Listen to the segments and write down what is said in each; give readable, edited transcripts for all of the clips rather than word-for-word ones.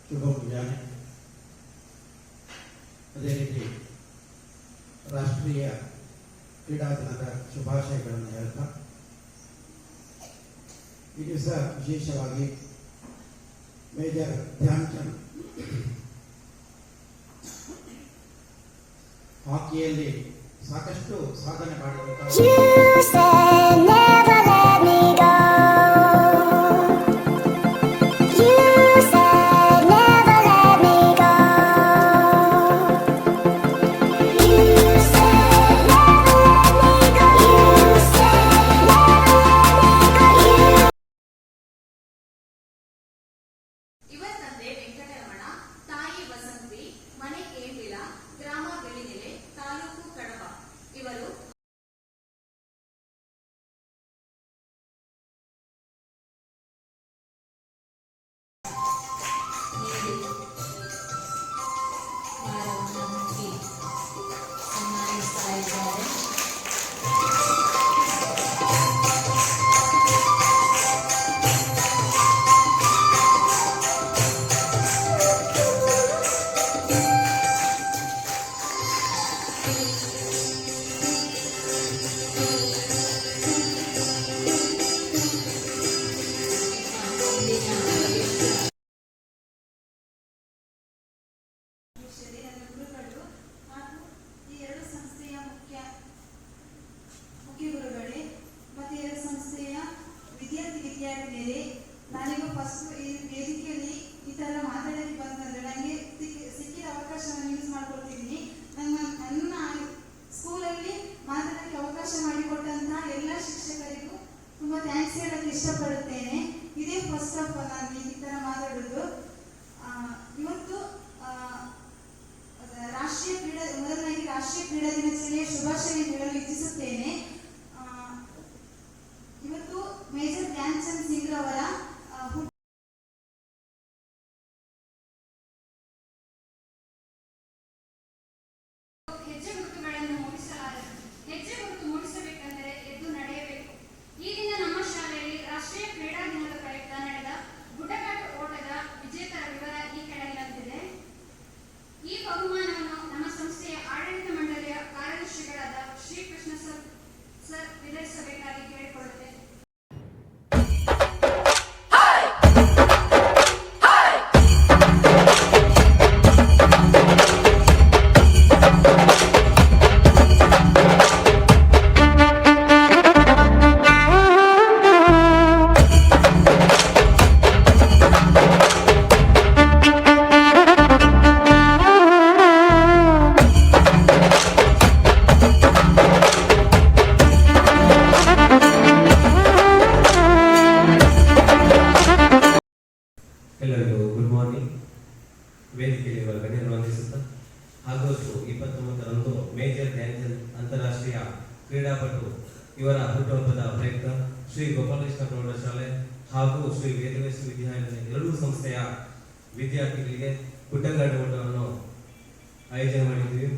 ಶುಭ ಮುಂಜಾನೆ. ಅದೇ ರೀತಿ ರಾಷ್ಟ್ರೀಯ ಕ್ರೀಡಾ ದಿನದ ಶುಭಾಶಯಗಳನ್ನು ಹೇಳ್ತಾ ಈ ದಿವಸ ವಿಶೇಷವಾಗಿ ಮೇಜರ್ ಧ್ಯಾನ್ ಚಂದ್ ಹಾಕಿಯಲ್ಲಿ ಸಾಕಷ್ಟು ಸಾಧನೆ ಮಾಡಿದಂತಹ ನಾನಿಗೂ ಫಸ್ಟ್ ಈ ವೇದಿಕೆಯಲ್ಲಿ ಈ ಥರ ಮಾತಾಡೋಕ್ಕೆ ಬಂದರೆ ನನಗೆ ಸಿಕ್ಕಿದ ಅವಕಾಶವನ್ನು ಯೂಸ್ ಮಾಡ್ಕೊಳ್ತಿದ್ದೀನಿ. ನನ್ನ ಸ್ಕೂಲಲ್ಲಿ ಮಾತಾಡೋಕ್ಕೆ ಅವಕಾಶ ಮಾಡಿಕೊಟ್ಟಂಥ ಎಲ್ಲ ಶಿಕ್ಷಕರಿಗೂ ತುಂಬ ಥ್ಯಾಂಕ್ಸ್ ಹೇಳೋಕ್ಕೆ ಇಷ್ಟಪಡುತ್ತೇನೆ. ಇದೇ ಫಸ್ಟ್ ಆಫ್ ಆಲ್ ನಾನು ಈ ಥರ ಮಾತಾಡೋದು. ಇವತ್ತು ಮೊದಲನಾಗಿ ರಾಷ್ಟ್ರೀಯ ಕ್ರೀಡಾ ದಿನಾಚರಣೆಯ ಶುಭಾಶಯ ಹೇಳಲು ಇಚ್ಛಿಸುತ್ತೇನೆ. ಇವತ್ತು ಮೇಜರ್ ಧ್ಯಾನ್ ಚಂದ್ ಸಿಂಗ್ ರವರ ಹೆಜ್ಜೆ ಗುರುತುಗಳನ್ನು ಮೂಡಿಸಬೇಕೆಂದರೆ ಎದ್ದು ನಡೆಯಬೇಕು. ಈ ದಿನ ನಮ್ಮ ಶಾಲೆಯಲ್ಲಿ ರಾಷ್ಟ್ರೀಯ ಕ್ರೀಡಾ ದಿನದ ಪ್ರಯುಕ್ತ ನಡೆದ ಗುಡ್ಡಗಾಡು ಓಟದ ವಿಜೇತರ ವಿವರ ಈ ಕೆಳಗಿನಂತಿದೆ. ಈ ಬಹುಮಾನವನ್ನು ನಮ್ಮ ಸಂಸ್ಥೆಯ ಆಡಳಿತ ಮಂಡಳಿಯ ಕಾರ್ಯದರ್ಶಿಗಳಾದ ಶ್ರೀಕೃಷ್ಣ ಸರ್ ವಿತರಿಸಬೇಕಾಗಿ ಕೇಳಿಕೊಳ್ಳುತ್ತೇನೆ. ಎಲ್ಲರಿಗೂ ಗುಡ್ ಮಾರ್ನಿಂಗ್. ವೇದಿಕೆಯಲ್ಲಿರುವ ಗಣ್ಯರು ವಂದಿಸುತ್ತಾ ಆಗಸ್ಟ್ 29ರಂದು ಮೇಜರ್ ಧ್ಯಾನ್ ಚಂದ್ ಅಂತಾರಾಷ್ಟ್ರೀಯ ಕ್ರೀಡಾಪಟು ಇವರ ಹುಟ್ಟುಹಬ್ಬದ ಪ್ರಯುಕ್ತ ಶ್ರೀ ಗೋಪಾಲಕೃಷ್ಣ ಪ್ರೌಢಶಾಲೆ ಹಾಗೂ ಶ್ರೀ ವೇದವ್ಯಾಸ ವಿದ್ಯಾಲಯ ಎರಡೂ ಸಂಸ್ಥೆಯ ವಿದ್ಯಾರ್ಥಿಗಳಿಗೆ ಗುಡ್ಡಗಾಡು ಓಟವನ್ನು ಆಯೋಜನೆ ಮಾಡಿದ್ದೀವಿ.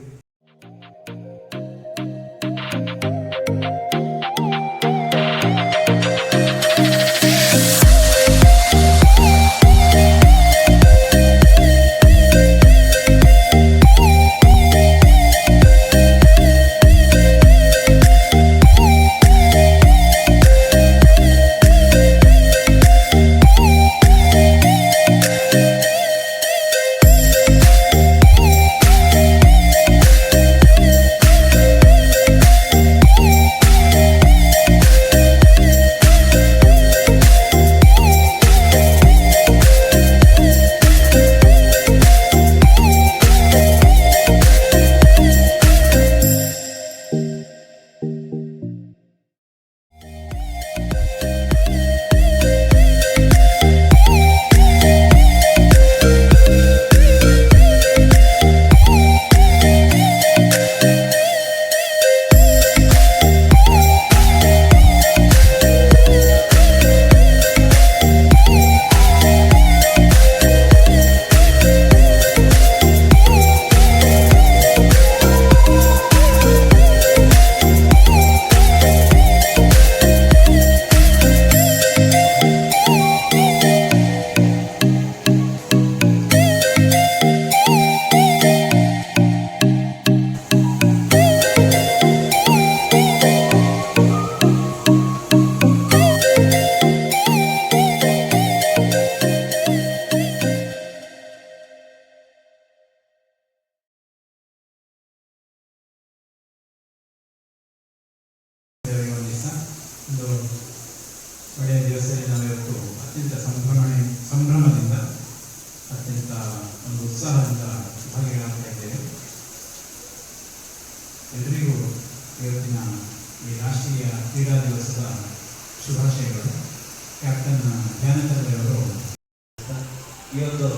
ಈ ಒಂದು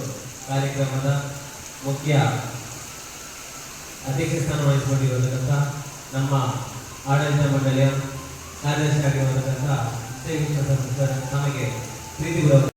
ಕಾರ್ಯಕ್ರಮದ ಮುಖ್ಯ ಅಧ್ಯಕ್ಷ ಸ್ಥಾನ ವಹಿಸಿಕೊಂಡಿರುವಂತಹ ನಮ್ಮ ಆಡಳಿತ ಮಂಡಳಿಯ ಕಾರ್ಯದರ್ಶಿಯಾಗಿರುವಂತಹ ಶ್ರೀ ನಮಗೆ ಪ್ರೀತಿಪೂರ್ವಕ